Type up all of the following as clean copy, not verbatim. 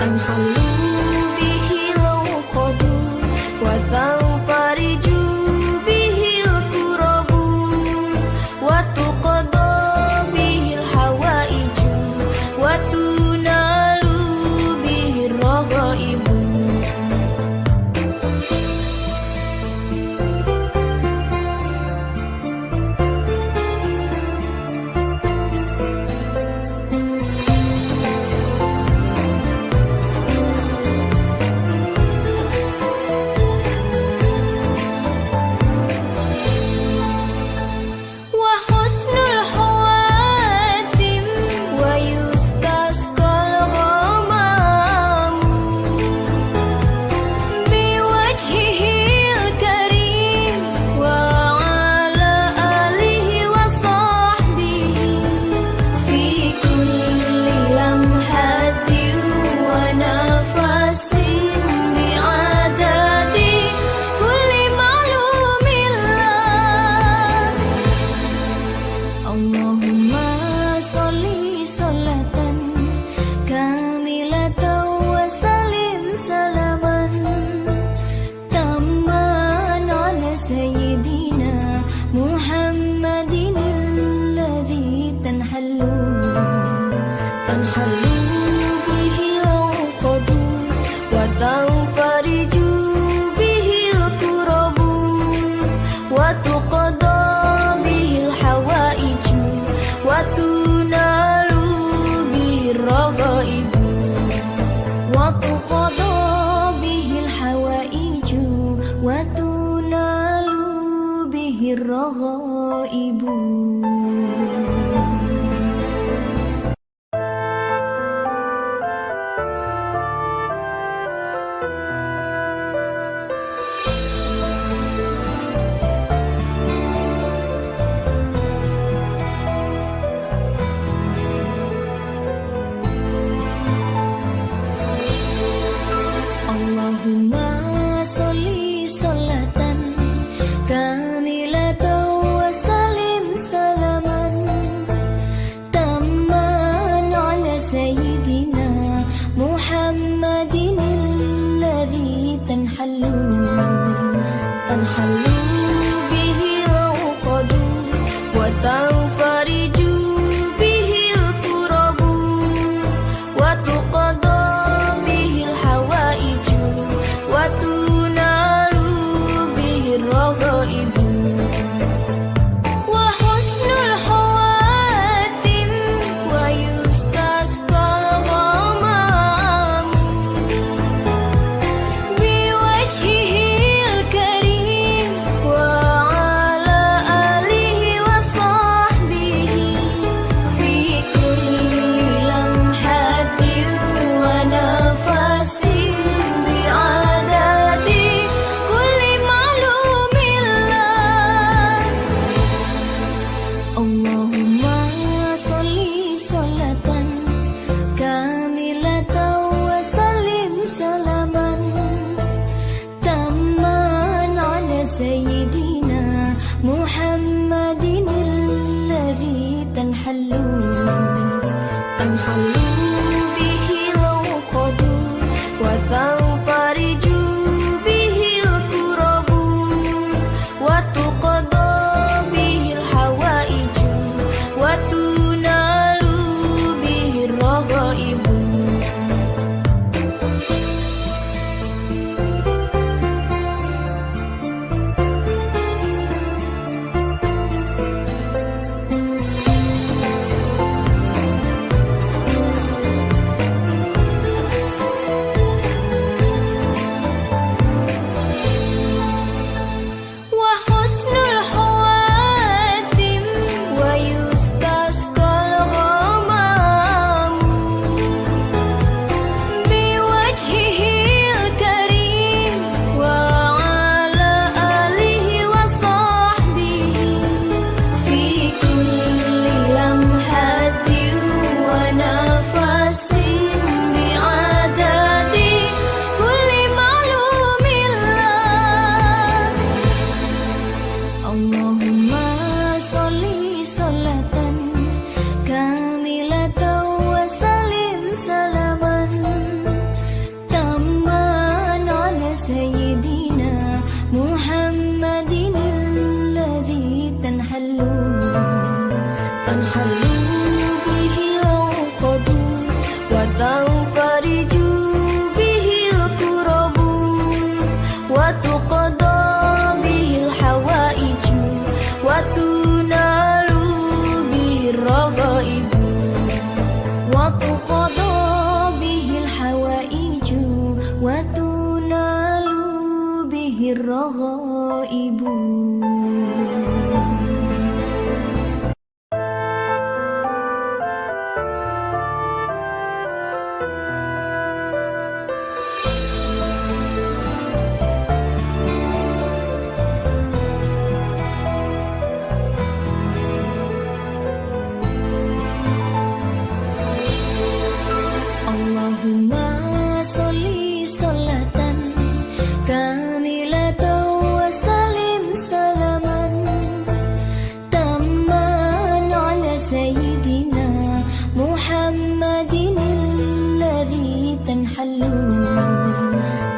tanhalu bihil uqadu wa tanfariju bihil kurabu wa tuqada bihil hawaiju wa tunalu bihir raghaibu.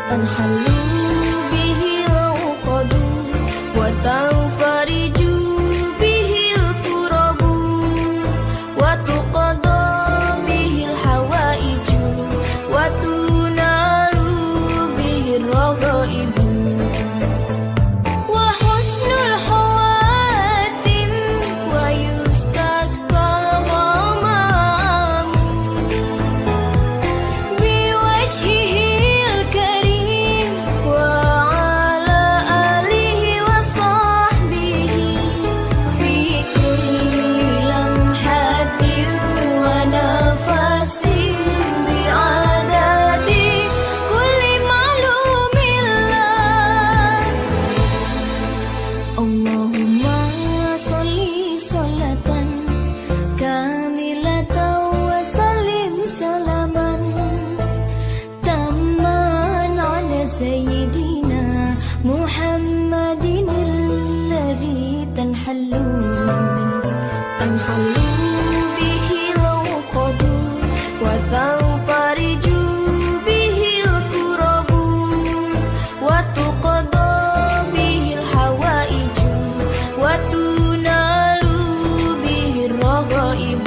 تنحل به العقد وتنفرج به الكرب وتقضى به الحوائج وتنال به الرغائب وحسن الخواتم ويستسقى الغمام بوجهه الكريم وعلى آله وصحبه في كل لمحة ونفس بعدد كل معلوم له اللهم صل صلاة كاملة وسلم سلاما تاما على سيدنا محمد الذي تنحل به العقد وتنفرج به الكرب وتقضى به الحوائج وتنال به الرغائب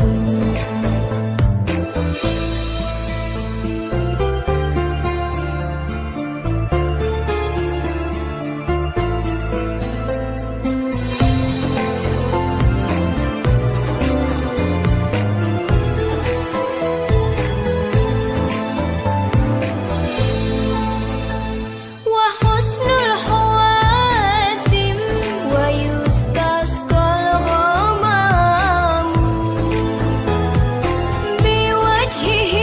وحسن الخواتم ويستسقى الغمام بوجهه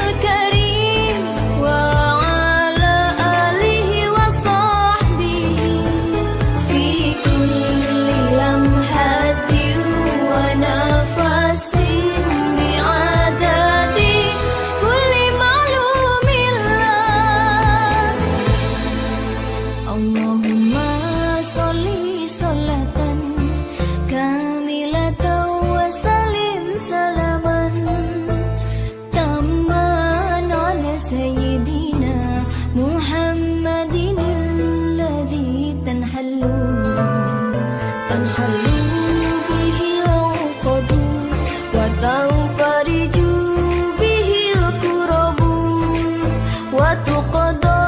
الكريم وعلى آله وصحبه في كل لمحة ونفس بعدد كل معلوم له اللهم صل صلاة كاملة وسلم سلاما تاما على سيدنا محمد الذي تنحل به العقد وتنفرج به الكرب وتقضى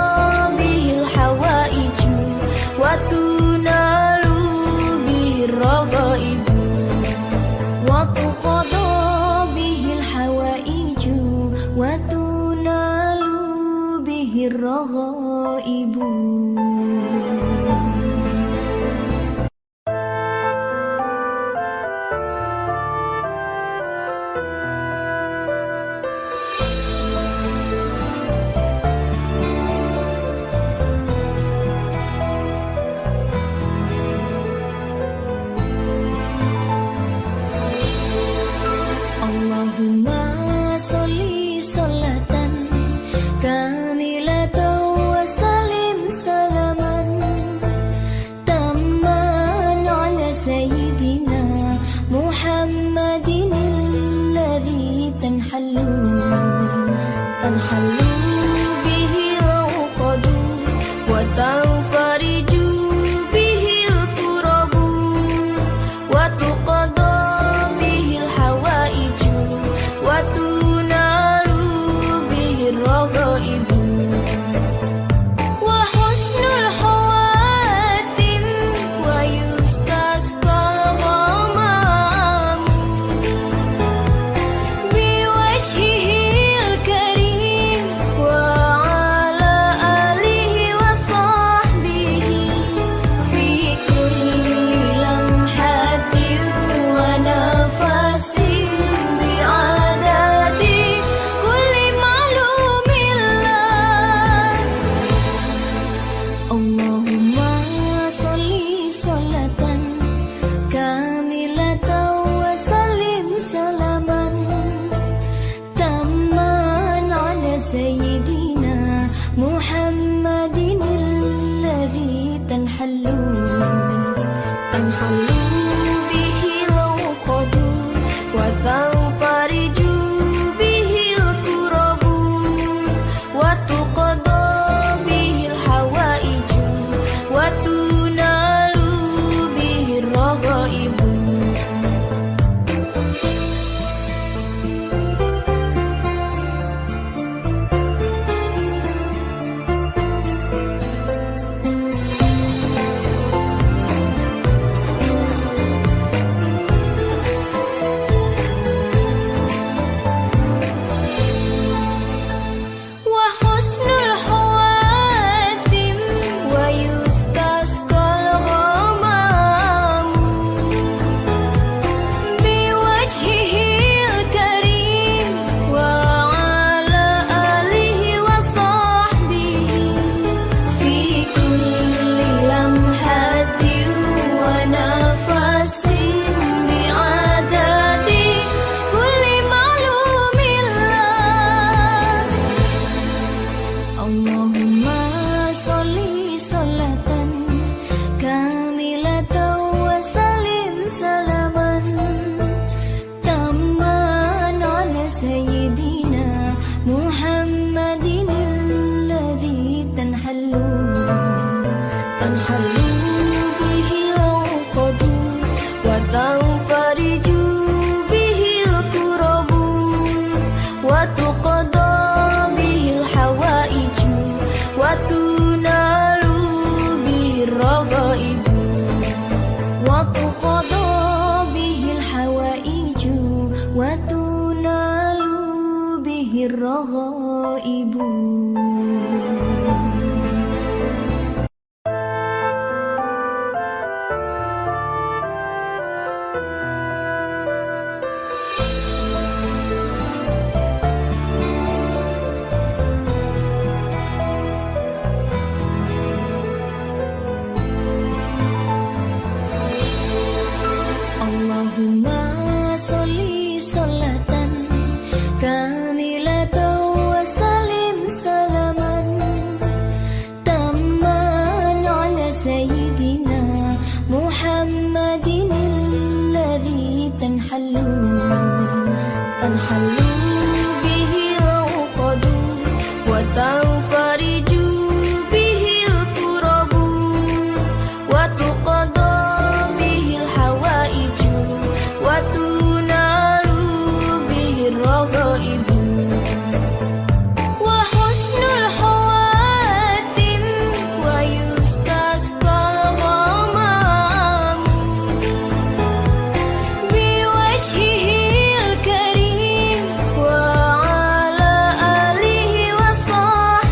به الحوائج وتنال به الرغائب وتقضى به الحوائج وتنال به الرغائب اللهم صل صلاة كاملة وسلم سلاما تاما على سيدنا محمد الذي تنحل به العقد وتنفرج به الكرب وتقضى به الحوائج وتنال به الرغائب وحسن الخواتم ويستسقى الغمام بوجهه الكريم وعلى آله وصحبه في كل لمحة ونفس بعدد كل معلوم له اللهم صل صلاة كاملة وسلم سلاما تاما على سيدنا محمد الذي تنحل به العقد وتنفرج به الكرب Allahumma sholli sholatan kamilatan wa salim salaman tamman ala sayyidina Muhammadin alladhi tanhallu bihi al-uqadu wa tanfariju bihi al-kurabu wa tuqada bihi al-hawaiju wa tunalu bihi ar-raghaibu wa tuqada bihi al-hawaiju wa tunalu bihi ar-raghaibu. Allahumma sholli sholatan kamilatan wa salim salaman tamman ala sayyidina Muhammadin alladhi tanhallu bihi al-uqadu wa tanfariju bihi al-kurabu wa tuqada bihi al-hawaiju wa tunalu bihi ar-raghaibu wa husnul khawatim wa yustasqa ghamamu biwajhihil karim wa ala alihi wa sahbihi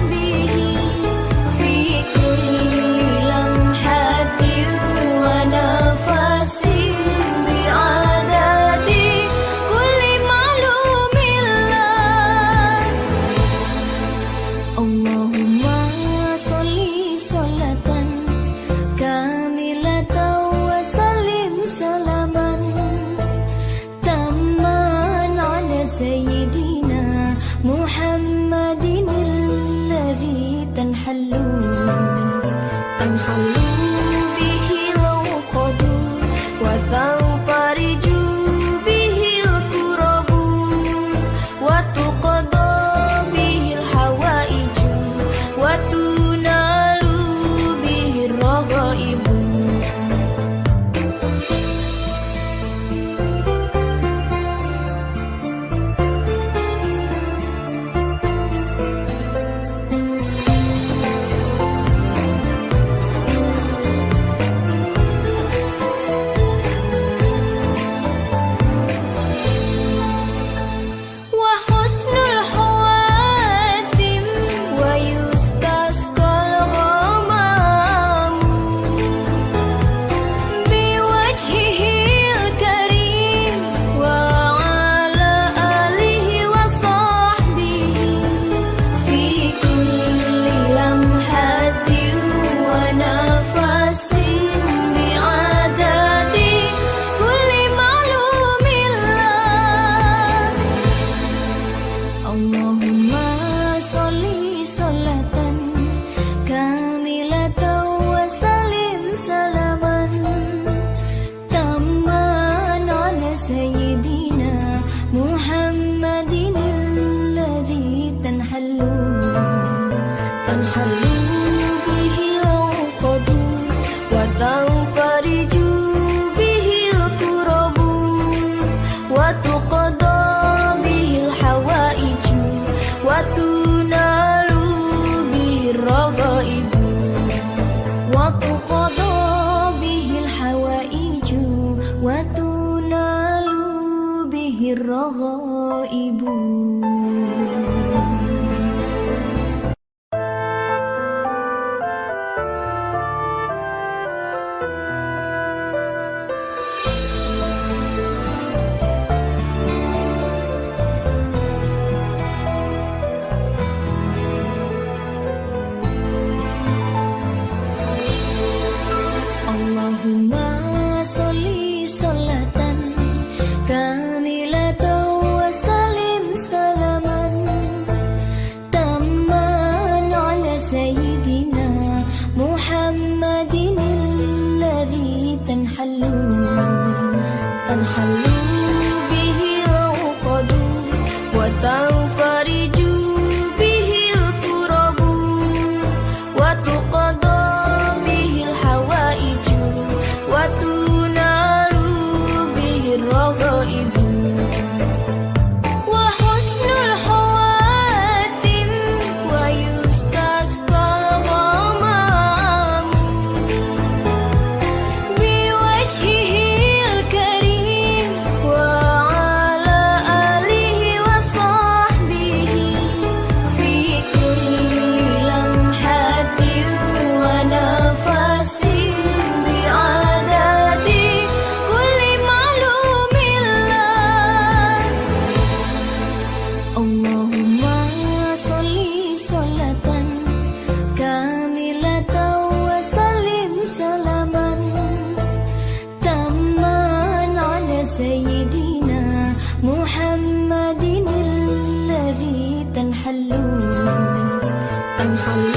تنحل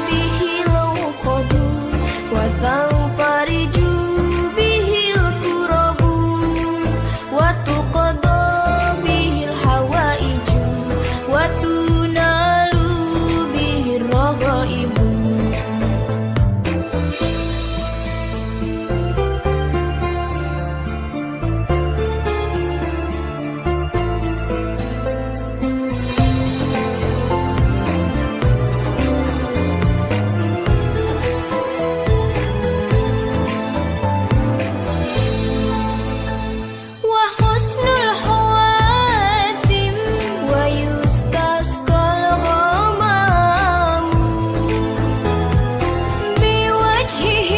به العقد وتنفرج به الكرب وتقضى به الحوائج وتنال به الرغائب. وحسن الخواتم ويستسقى الغمام بوجهه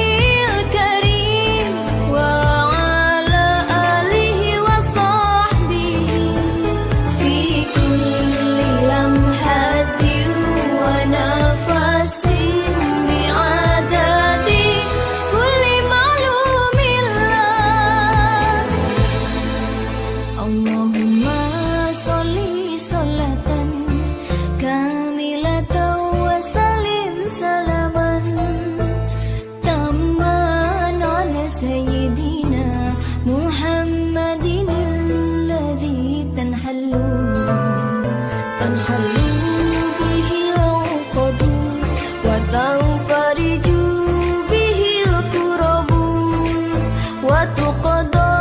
الكريم وعلى آله وصحبه في كل لمحة ونفس بعدد كل معلوم لك. اللهم صل صلاة كاملة وسلم سلاما تاما على سيدنا محمد الذي تنحل به العقد وتنفرج به الكرب وتقضى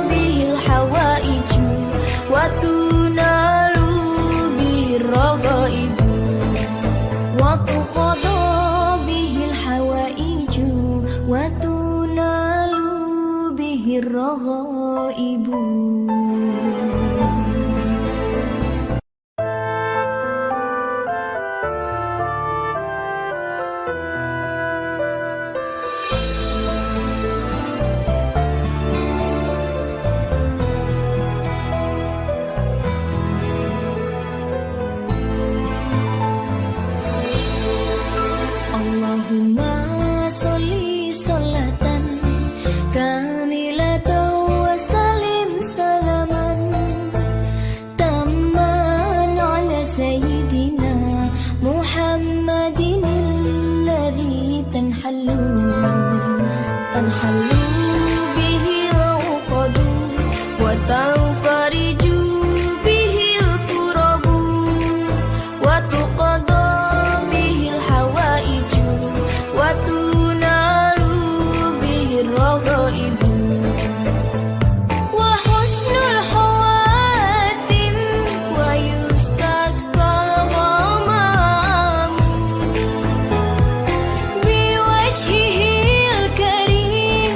به الحوائج وتنال به الرغائب. وتقضى به الحوائج وتنال به الرغائب. Allahumma sholli sholatan kamilatan wa salim salaman tamman ala sayyidina Muhammadin alladhi tanhallu bihi al-uqad wa tanfariju bihi al-kurab wa tuqadha bihi al-hawaij wa tunalu bihi ar-raghaib. Wa husnul khawatim wa yustasqa al-ghamam biwajhihi al-karim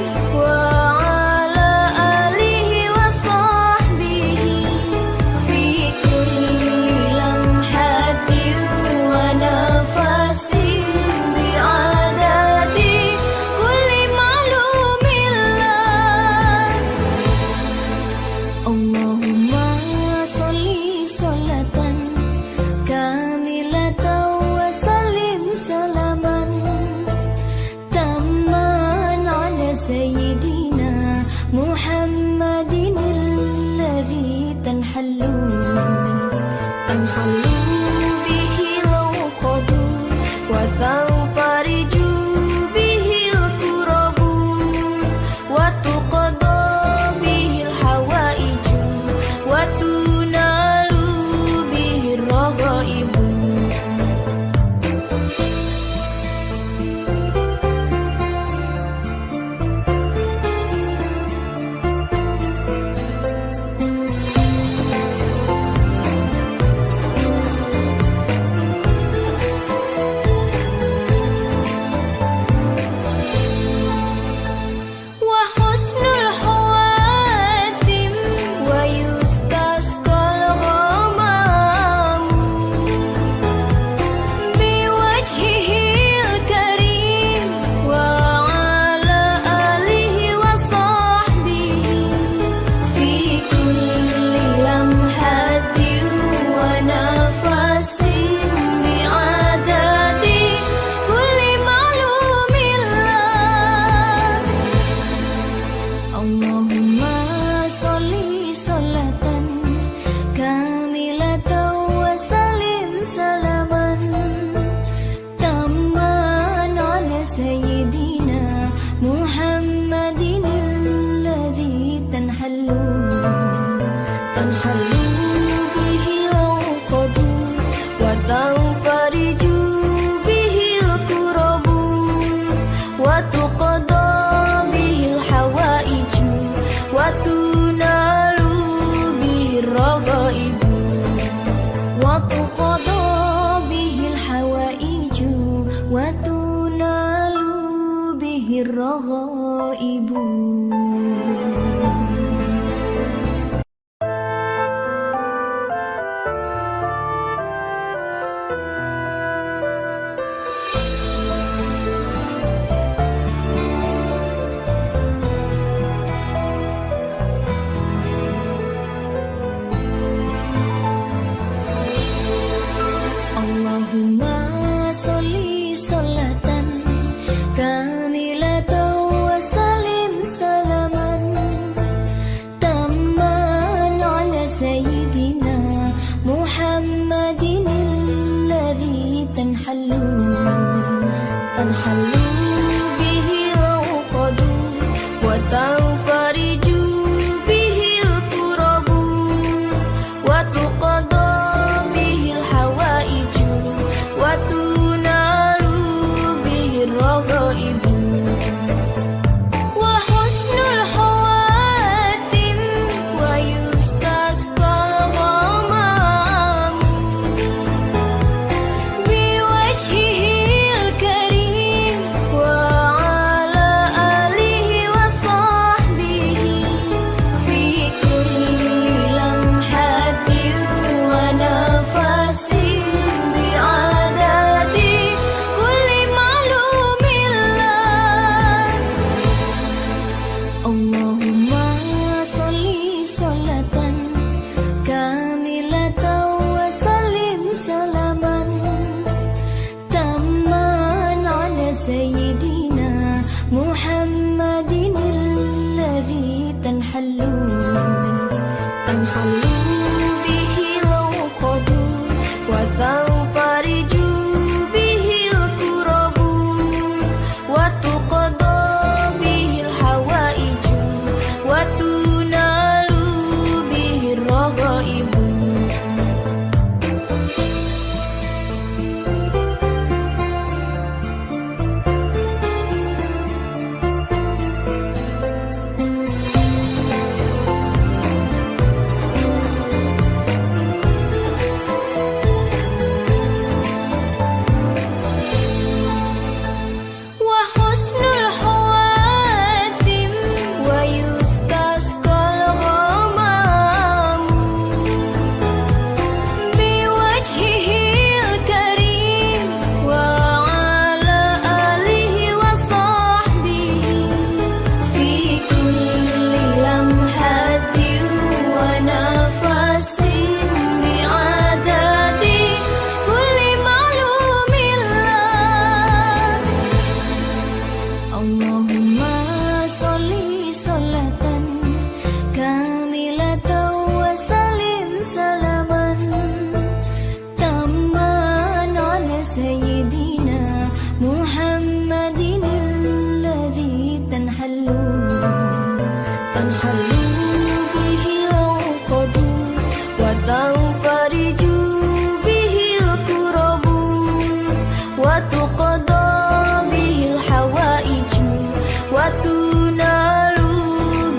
وتنال به الرغائب Allahumma sholli sholatan kamilatan wa salim salaman tamman ala sayyidina Muhammadin alladhi tanhallu bihi al-uqadu wa tanfariju bihi al-kurabu wa tuqada bihi al-hawaiju wa tunalu bihi ar-raghaibu wa husnul khawatim wa yustasqal ghamamu biwajhihil karim wa ala alihi wa sahbihi fi kulli lamhatin wa nafasin bi'adadi kulli ma'lumillah. Allahumma sholli sholatan kamilatan wa salim salaman tamman ala sayyidina Muhammadin alladhi tanhallu bihi al-uqadu wa tanfariju bihi al-kurabu wa tuqada bihi al-hawaiju wa tunalu bihi ar-raghaibu wa husnul khawatim wa yustasqal ghamamu biwajhihil karim wa ala alihi wa sahbihi fi kulli lamhatin wa nafasin bi'adadi kulli ma'lumillah. Allahumma sholli sholatan kamilatan wa salim salaman tamman ala sayyidina Muhammadin alladhi tanhallu bihi al-uqadu wa tanfariju bihi al-kurabu wa tuqada bihi al-hawaiju wa tunalu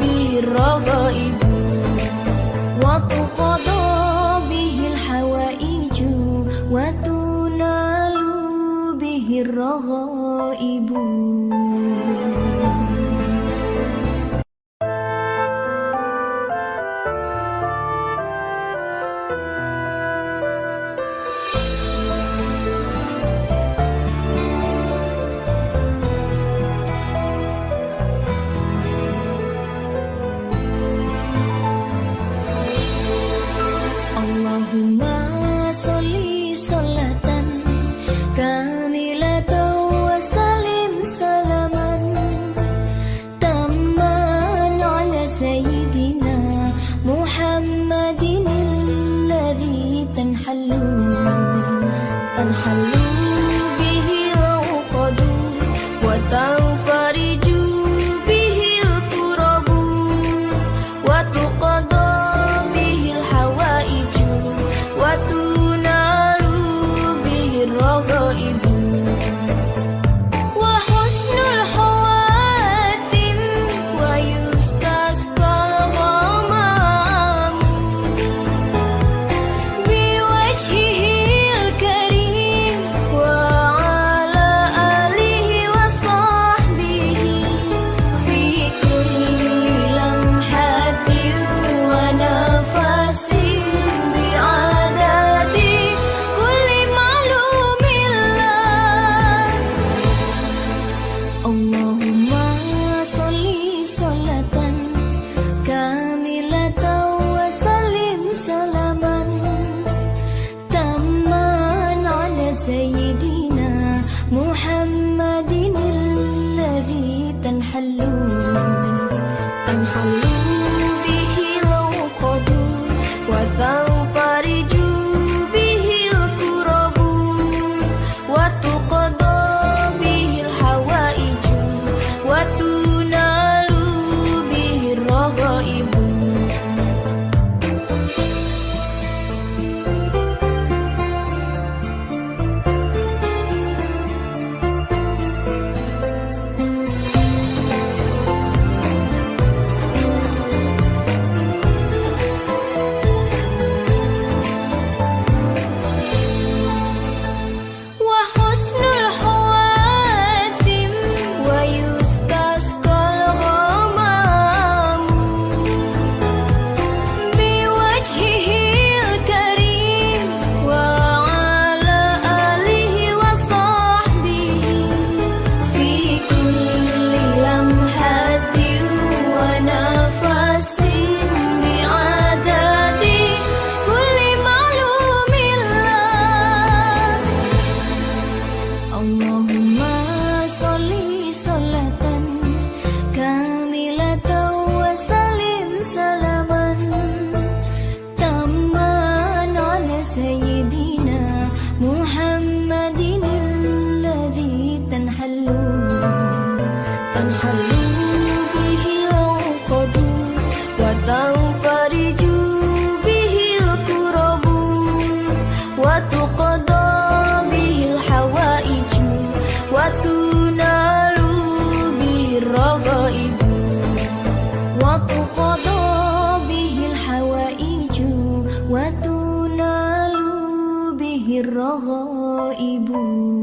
bihi ar-raghaibu wa tuqada bihi al-hawaiju wa tunalu bihi ar-raghaibu. Allahumma sholli sholatan kamilatan wa salim salaman tamman ala sayyidina Muhammadin alladhi tanhallu bihi al-uqadu wa tanfariju bihi al-kurabu wa tuqada bihi al-hawaiju wa tunalu bihi ar-raghaibu wa husnul khawatim wa yustasqal ghamamu biwajhihil karim ibu.